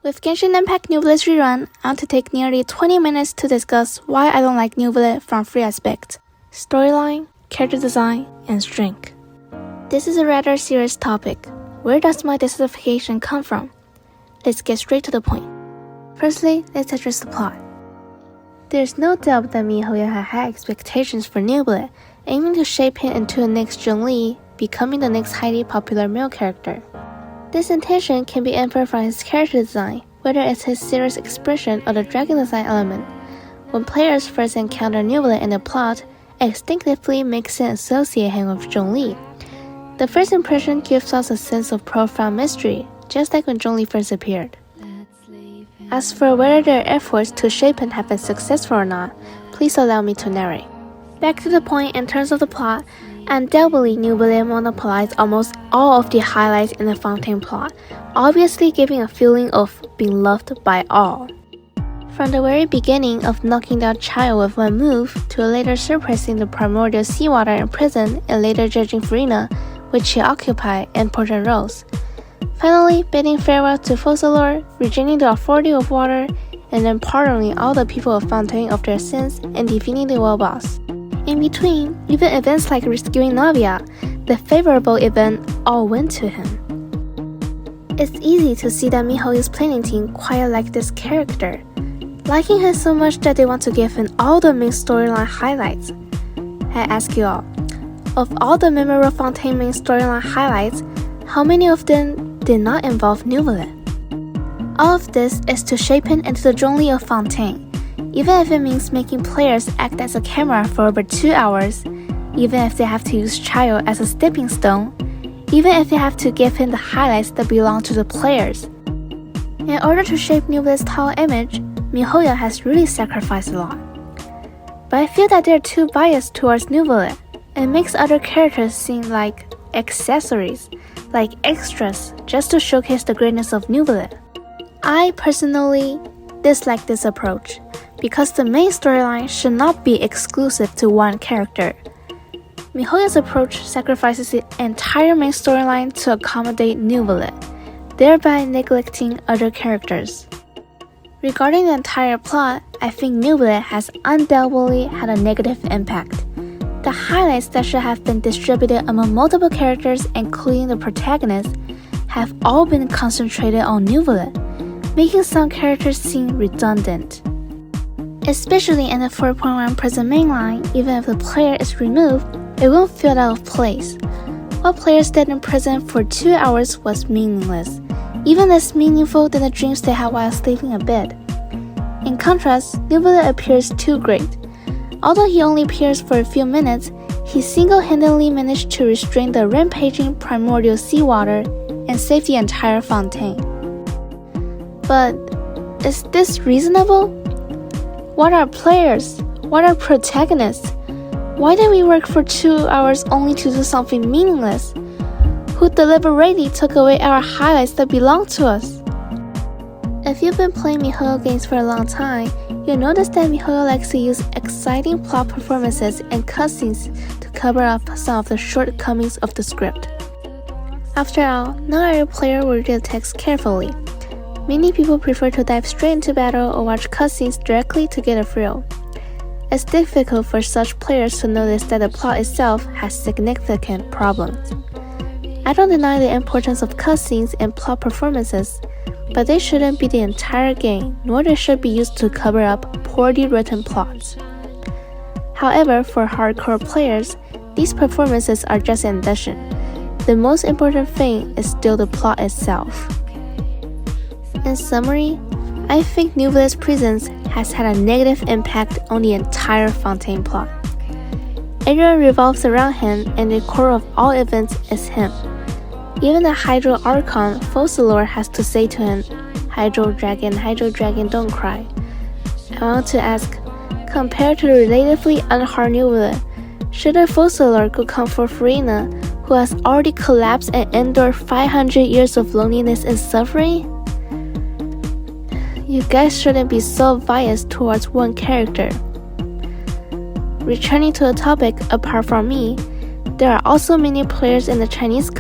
With Genshin Impact Neuvillettes rerun, I want to take nearly 20 minutes to discuss why I don't like Neuvillette from 3 aspects: storyline, character design, and strength. This is a rather serious topic. Where does my dissatisfaction come from? Let's get straight to the point. Firstly, let's address the plot. There's no doubt that Mihoyo had high expectations for Neuvillette, aiming to shape him into the next Zhongli, becoming the next highly popular male character. This intention can be inferred from his character design, whether it's his serious expression or the dragon design element. When players first encounter Neuvillette in the plot, it instinctively makes sense to associate him with Zhongli. The first impression gives us a sense of profound mystery, just like when Zhongli first appeared. As for whether their efforts to shape him have been successful or not, please allow me to narrate. Back to the point in terms of the plot, undoubtedly Neuvillette monopolized almost all of the highlights in the Fontaine plot, obviously giving a feeling of being loved by all. From the very beginning of knocking down Child with one move, to later suppressing the primordial seawater in prison and later judging Farina, which she occupied important roles. Finally, bidding farewell to Focalors, regaining the authority of water, and then pardoning all the people of Fontaine of their sins and defeating the world boss. In between, even events like rescuing Neuvillette, the favorable event, all went to him. It's easy to see that Mihoyo's planning team quite like this character, liking him so much that they want to give him all the main storyline highlights. I ask you all, of all the memorable Fontaine main storyline highlights, how many of them did not involve Neuvillette? All of this is to shape him into the Zhongli of Fontaine, even if it means making players act as a camera for over 2 hours, even if they have to use Child as a stepping stone, even if they have to give him the highlights that belong to the players. In order to shape Neuvillette's tall image, Mihoyo has really sacrificed a lot. But I feel that they're too biased towards Neuvillette, and makes other characters seem like accessories, like extras, just to showcase the greatness of Neuvillette. I personally dislike this approach, because the main storyline should not be exclusive to one character. Mihoyo's approach sacrifices the entire main storyline to accommodate Neuvillette, thereby neglecting other characters. Regarding the entire plot, I think Neuvillette has undoubtedly had a negative impact. The highlights that should have been distributed among multiple characters, including the protagonist, have all been concentrated on Neuvillette, making some characters seem redundant. Especially in the 4.1 prison mainline, even if the player is removed, it won't feel out of place. While players stayed in prison for 2 hours was meaningless, even less meaningful than the dreams they had while sleeping in bed. In contrast, Neuvillette appears too great. Although he only appears for a few minutes, he single-handedly managed to restrain the rampaging primordial seawater and save the entire Fontaine. But is this reasonable? What are players? What are protagonists? Why did we work for 2 hours only to do something meaningless? Who deliberately took away our highlights that belong to us? If you've been playing Mihoyo games for a long time, you'll notice that Mihoyo likes to use exciting plot performances and cutscenes to cover up some of the shortcomings of the script. After all, not every player will read the text carefully. Many people prefer to dive straight into battle or watch cutscenes directly to get a thrill. It's difficult for such players to notice that the plot itself has significant problems. I don't deny the importance of cutscenes and plot performances, but they shouldn't be the entire game, nor they should be used to cover up poorly written plots. However, for hardcore players, these performances are just an addition. The most important thing is still the plot itself. In summary, I think Neuvillette's presence has had a negative impact on the entire Fontaine plot. Everyone revolves around him, and the core of all events is him. Even the Hydro Archon, Focalors, has to say to him, Hydro Dragon, don't cry." I want to ask, compared to the relatively unharmed Neuvillette, shouldn't Focalors go comfort Farina, who has already collapsed and endured 500 years of loneliness and suffering? You guys shouldn't be so biased towards one character. Returning to the topic, apart from me, there are also many players in the Chinese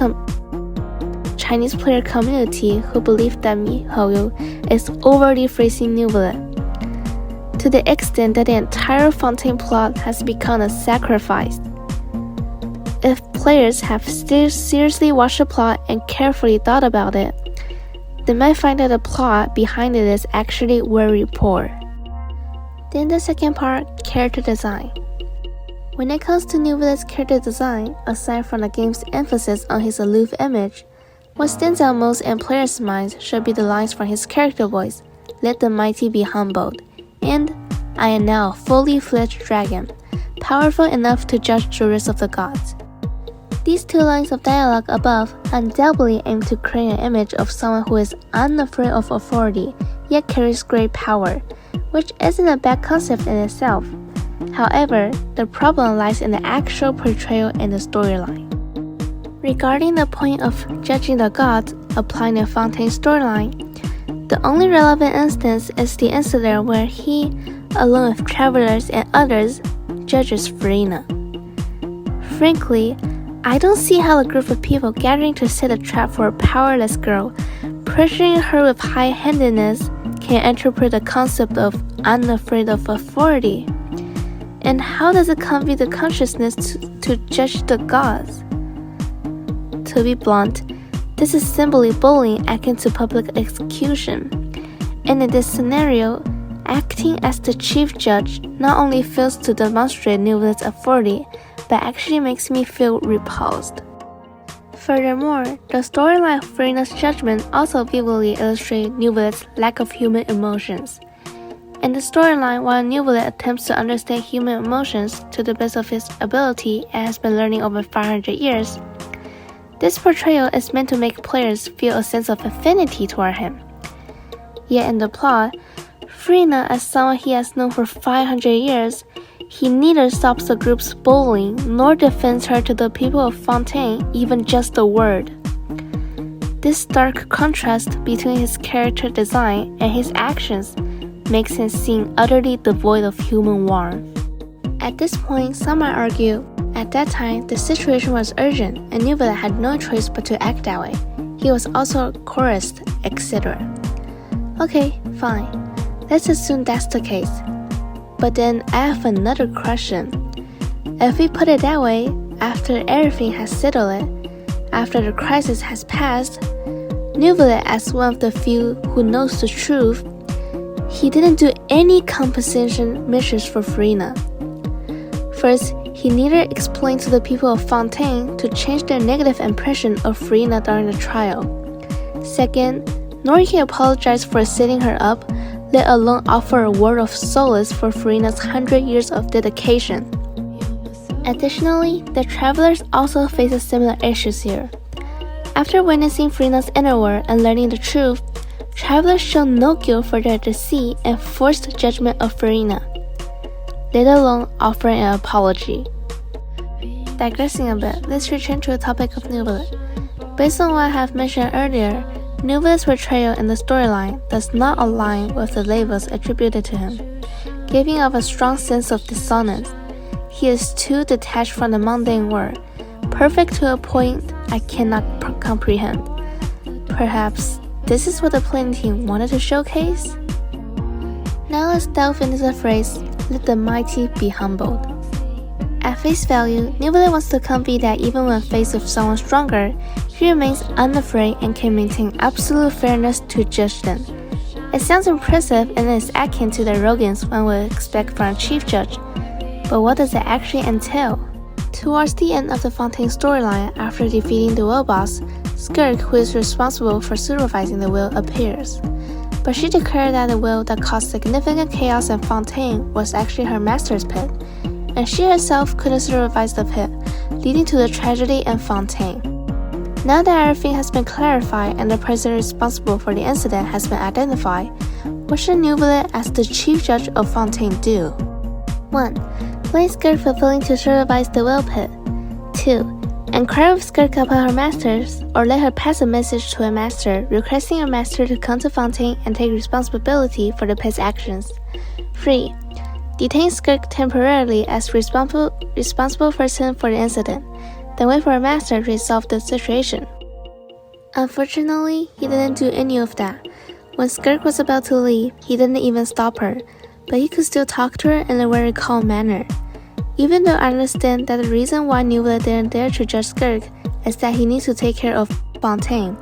Chinese player community who believe that miHoYo is overly phrasing Neuvillette, to the extent that the entire Fontaine plot has become a sacrifice. If players have still seriously watched the plot and carefully thought about it, they might find that the plot behind it is actually very poor. Then the second part, character design. When it comes to Neuvillette's character design, aside from the game's emphasis on his aloof image, what stands out most in players' minds should be the lines from his character voice, "Let the mighty be humbled," and "I am now a fully fledged dragon, powerful enough to judge the rest of the gods." These two lines of dialogue above undoubtedly aim to create an image of someone who is unafraid of authority, yet carries great power, which isn't a bad concept in itself. However, the problem lies in the actual portrayal and the storyline. Regarding the point of judging the gods applying the Fontaine storyline, the only relevant instance is the incident where he, along with travelers and others, judges Furina. Frankly, I don't see how a group of people gathering to set a trap for a powerless girl, pressuring her with high-handedness, can interpret the concept of unafraid of authority. And how does it convey the consciousness to judge the gods? To be blunt, this is simply bullying akin to public execution. And in this scenario, acting as the chief judge not only fails to demonstrate Neuvillette's authority, but actually makes me feel repulsed. Furthermore, the storyline of Furina's judgment also vividly illustrates Neuvillette's lack of human emotions. In the storyline, while Neuvillette attempts to understand human emotions to the best of his ability and has been learning over 500 years, this portrayal is meant to make players feel a sense of affinity toward him. Yet in the plot, Furina, as someone he has known for 500 years, he neither stops the group's bullying nor defends her to the people of Fontaine even just a word. This stark contrast between his character design and his actions makes him seem utterly devoid of human warmth. At this point, some might argue, at that time the situation was urgent and Neuvillette had no choice but to act that way. He was also coerced, etc. Okay, fine. Let's assume that's the case. But then I have another question. If we put it that way, after everything has settled it, after the crisis has passed, Neuvillette, as one of the few who knows the truth, he didn't do any compensation measures for Furina. First, he neither explained to the people of Fontaine to change their negative impression of Furina during the trial. Second, nor he apologized for setting her up, let alone offer a word of solace for Furina's 100 years of dedication. Additionally, the travelers also face similar issues here. After witnessing Furina's inner world and learning the truth, travelers show no guilt for their deceit and forced judgment of Furina, let alone offering an apology. Digressing a bit, let's return to the topic of Neuvillette. Based on what I have mentioned earlier, Neuvillette's portrayal in the storyline does not align with the labels attributed to him, giving off a strong sense of dissonance. He is too detached from the mundane world, perfect to a point I cannot comprehend. Perhaps this is what the planning team wanted to showcase? Now let's delve into the phrase, "Let the mighty be humbled." At face value, Neuvillette wants to convey that even when faced with someone stronger, he remains unafraid and can maintain absolute fairness to judge them. It sounds impressive and is akin to the arrogance one would expect from a chief judge, but what does it actually entail? Towards the end of the Fontaine storyline, after defeating the whale boss, Skirk, who is responsible for supervising the whale, appears. But she declared that the whale that caused significant chaos in Fontaine was actually her master's pet, and she herself couldn't supervise the pit, leading to the tragedy in Fontaine. Now that everything has been clarified and the person responsible for the incident has been identified, what should Neuvillette as the chief judge of Fontaine do? 1. Blame Skirk for failing to supervise the whale pit. 2. Inquire with Skirk about her masters, or let her pass a message to her master requesting her master to come to Fontaine and take responsibility for the pit's actions. 3. Detain Skirk temporarily as responsible person for the incident, then wait for her master to resolve the situation. Unfortunately, he didn't do any of that. When Skirk was about to leave, he didn't even stop her, but he could still talk to her in a very calm manner. Even though I understand that the reason why Neuvillette didn't dare to judge Skirk is that he needs to take care of Fontaine,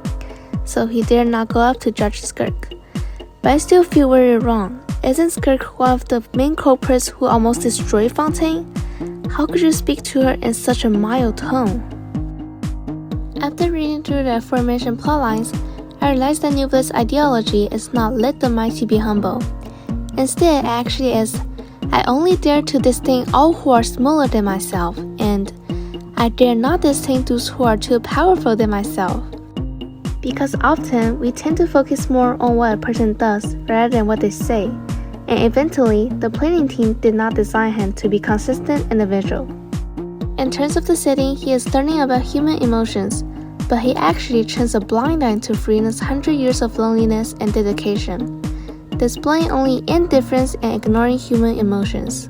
so he dare not go up to judge Skirk. But I still feel very wrong. Isn't Skirk one of the main culprits who almost destroyed Fontaine? How could you speak to her in such a mild tone? After reading through the aforementioned plotlines, I realized that Neuvillette's ideology is not let the mighty be humble. Instead, it actually is, I only dare to disdain all who are smaller than myself, and I dare not disdain those who are too powerful than myself. Because often, we tend to focus more on what a person does rather than what they say, and eventually, the planning team did not design him to be a consistent individual. In terms of the setting, he is learning about human emotions, but he actually turns a blind eye to Freena's 100 years of loneliness and dedication, displaying only indifference and ignoring human emotions.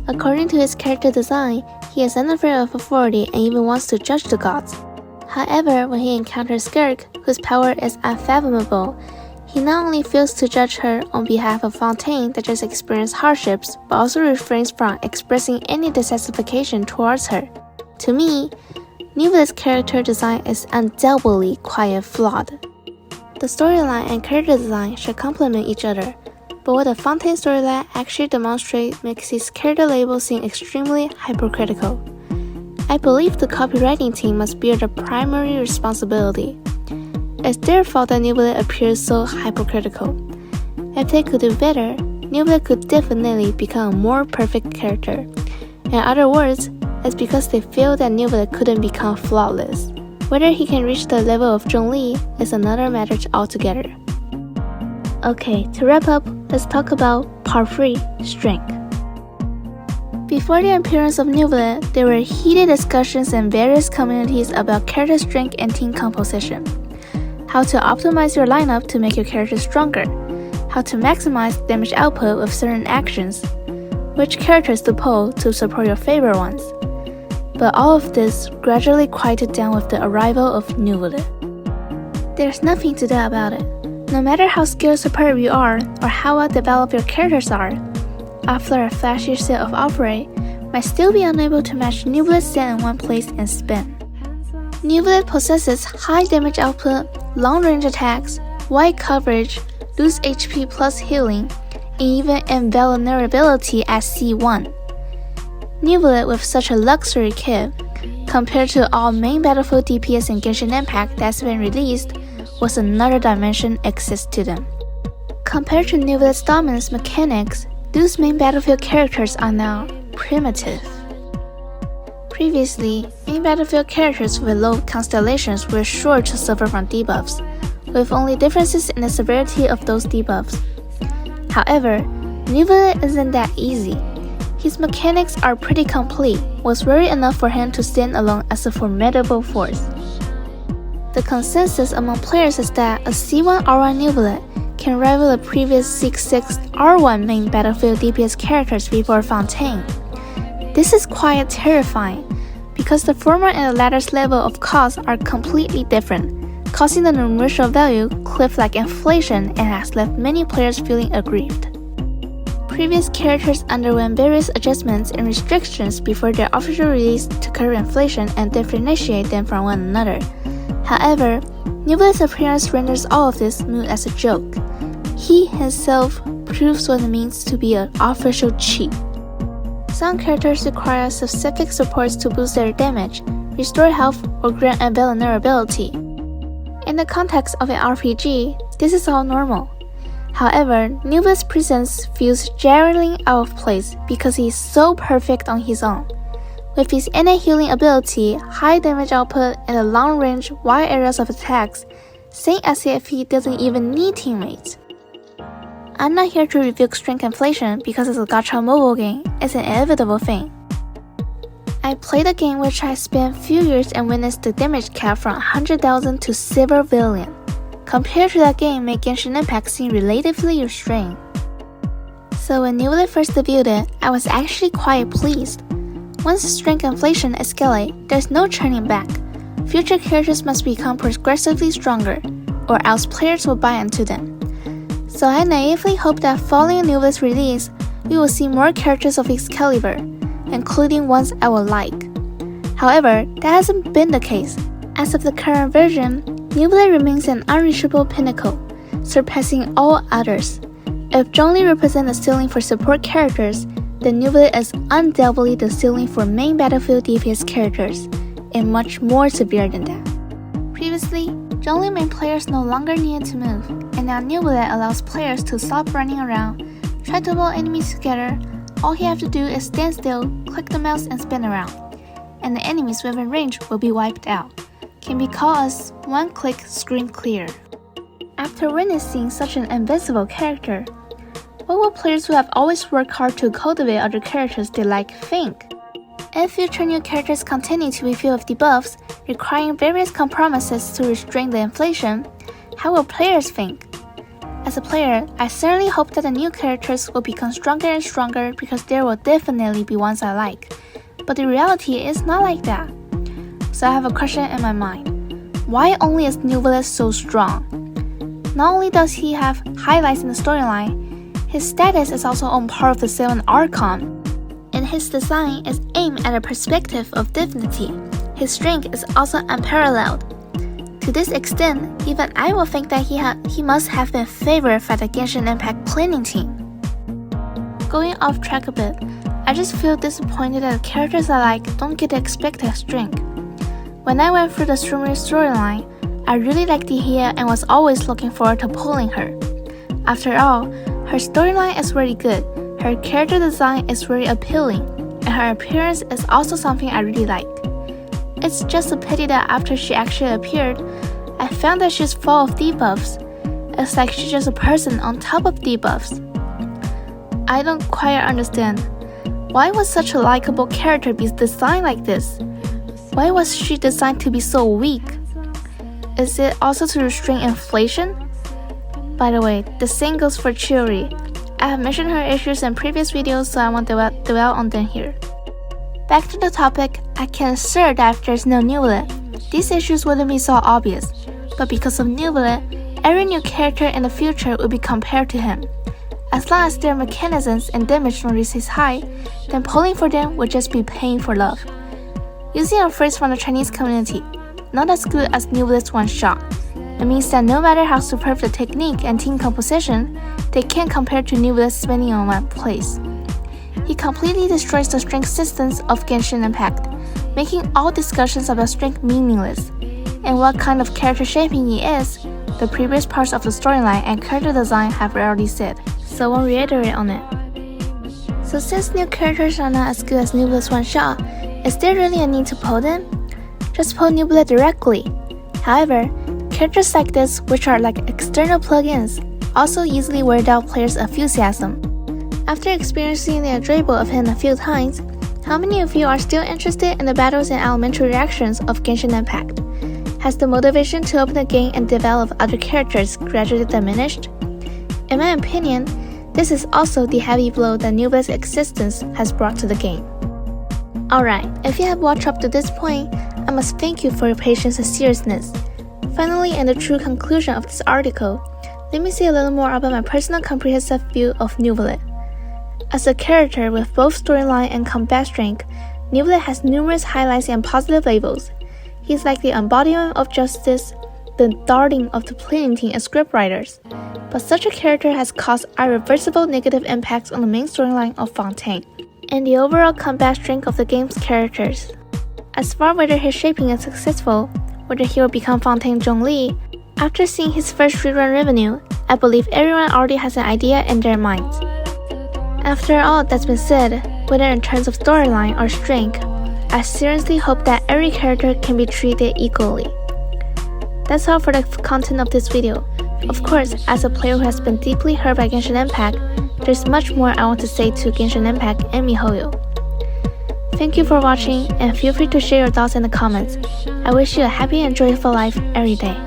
According to his character design, he is unafraid of authority and even wants to judge the gods. However, when he encounters Skirk, whose power is unfathomable, he not only fails to judge her on behalf of Fontaine that just experienced hardships, but also refrains from expressing any dissatisfaction towards her. To me, Neuvillette's character design is undoubtedly quite flawed. The storyline and character design should complement each other, but what the Fontaine storyline actually demonstrates makes his character label seem extremely hypocritical. I believe the copywriting team must bear the primary responsibility. It's their fault that Neuvillette appears so hypocritical. If they could do better, Neuvillette could definitely become a more perfect character. In other words, it's because they feel that Neuvillette couldn't become flawless. Whether he can reach the level of Zhongli is another matter altogether. Okay, to wrap up, let's talk about Part 3, Strength. Before the appearance of Neuvillette, there were heated discussions in various communities about character strength and team composition. How to optimize your lineup to make your character stronger, how to maximize damage output with certain actions, which characters to pull to support your favorite ones. But all of this gradually quieted down with the arrival of Neuvillette. There's nothing to do about it. No matter how skilled superb you are or how well developed your characters are, after a flashy set of offering, might still be unable to match Neuvillette's set in one place and spin. Neuvillette possesses high damage output, long range attacks, wide coverage, loose HP plus healing, and even invulnerability at C1. Neuvillette with such a luxury kit, compared to all main battlefield DPS in Genshin Impact that's been released, was another dimension exists to them. Compared to Neuvillette's dominance mechanics, those main battlefield characters are now primitive. Previously, main battlefield characters with low constellations were sure to suffer from debuffs, with only differences in the severity of those debuffs. However, Neuvillette isn't that easy. His mechanics are pretty complete, was rare enough for him to stand alone as a formidable force. The consensus among players is that a C1 R1 Neuvillette can rival the previous 6/6 R1 main battlefield DPS characters before Fontaine. This is quite terrifying, because the former and the latter's level of cost are completely different, causing the numerical value cliff like inflation and has left many players feeling aggrieved. Previous characters underwent various adjustments and restrictions before their official release to curb inflation and differentiate them from one another. However, Neuvillette's appearance renders all of this moot as a joke. He himself proves what it means to be an official cheat. Some characters require specific supports to boost their damage, restore health, or grant invulnerability. In the context of an RPG, this is all normal. However, Neuvillette's presence feels jarringly out of place because he is so perfect on his own. With his innate healing ability, high damage output, and the long range, wide areas of attacks, saying as if he doesn't even need teammates. I'm not here to review strength inflation because it's a gacha mobile game, it's an inevitable thing. I played a game which I spent few years and witnessed the damage cap from 100,000 to several billion. Compared to that game, made Genshin Impact seem relatively restrained. So when Neuvillette first debuted, I was actually quite pleased. Once strength inflation escalates, there's no turning back. future characters must become progressively stronger, or else players will buy into them. So I naively hope that following Neuvillette's release, we will see more characters of its caliber, including ones I will like. However, that hasn't been the case. As of the current version, Neuvillette remains an unreachable pinnacle, surpassing all others. If Zhongli represents the ceiling for support characters, then Neuvillette is undoubtedly the ceiling for main battlefield DPS characters, and much more severe than that. Previously, Zhongli made players no longer needed to move, and now Neuvillette allows players to stop running around, try to pull enemies together. All you have to do is stand still, click the mouse and spin around, and the enemies within range will be wiped out. Can be called as one-click screen clear. After witnessing such an invincible character, what will players who have always worked hard to cultivate other characters they like think? If future new characters continue to be filled with debuffs, requiring various compromises to restrain the inflation, how will players think? As a player, I certainly hope that the new characters will become stronger and stronger because there will definitely be ones I like. But the reality is not like that. So I have a question in my mind. Why only is Neuvillette so strong? Not only does he have highlights in the storyline, his status is also on par with the 7 Archon, and his design is aimed at a perspective of dignity. His strength is also unparalleled. To this extent, even I will think that he must have been favored by the Genshin Impact planning team. Going off track a bit, I just feel disappointed that the characters I like don't get the expected strength. When I went through the storyline, I really liked Dehia and was always looking forward to pulling her. After all, her storyline is really good, her character design is very appealing, and her appearance is also something I really like. It's just a pity that after she actually appeared, I found that she's full of debuffs. It's like she's just a person on top of debuffs. I don't quite understand. Why was such a likable character be designed like this? Why was she designed to be so weak? Is it also to restrain inflation? By the way, the same goes for Chiori. I have mentioned her issues in previous videos, so I won't dwell on them here. Back to the topic, I can assure that if there's no Neuvillette, these issues wouldn't be so obvious. But because of Neuvillette, every new character in the future will be compared to him. As long as their mechanisms and damage notice is high, then pulling for them would just be paying for love. Using a phrase from the Chinese community, not as good as Neuvillette's one shot. It means that no matter how superb the technique and team composition, they can't compare to Neuvillette's spinning on one place. He completely destroys the strength systems of Genshin Impact, making all discussions about strength meaningless. And what kind of character shaping he is, the previous parts of the storyline and character design have already said, so I won't reiterate on it. So since new characters are not as good as Neuvillette's one shot, is there really a need to pull them? Just pull Neuvillette directly. However, characters like this, which are like external plugins, also easily wear down players' enthusiasm. After experiencing the enjoyable of him a few times, how many of you are still interested in the battles and elementary reactions of Genshin Impact? Has the motivation to open the game and develop other characters gradually diminished? In my opinion, this is also the heavy blow that Neuvillette's existence has brought to the game. Alright, if you have watched up to this point, I must thank you for your patience and seriousness. Finally, in the true conclusion of this article, let me say a little more about my personal comprehensive view of Neuvillette. As a character with both storyline and combat strength, Neuvillette has numerous highlights and positive labels. He's like the embodiment of justice, the darling of the planning team and scriptwriters. But such a character has caused irreversible negative impacts on the main storyline of Fontaine, and the overall combat strength of the game's characters. As for whether his shaping is successful, whether he will become Fontaine Zhongli, after seeing his first rerun revenue, I believe everyone already has an idea in their minds. After all that's been said, whether in terms of storyline or strength, I seriously hope that every character can be treated equally. That's all for the content of this video. Of course, as a player who has been deeply hurt by Genshin Impact, there's much more I want to say to Genshin Impact and MiHoYo. Thank you for watching, and feel free to share your thoughts in the comments. I wish you a happy and joyful life every day.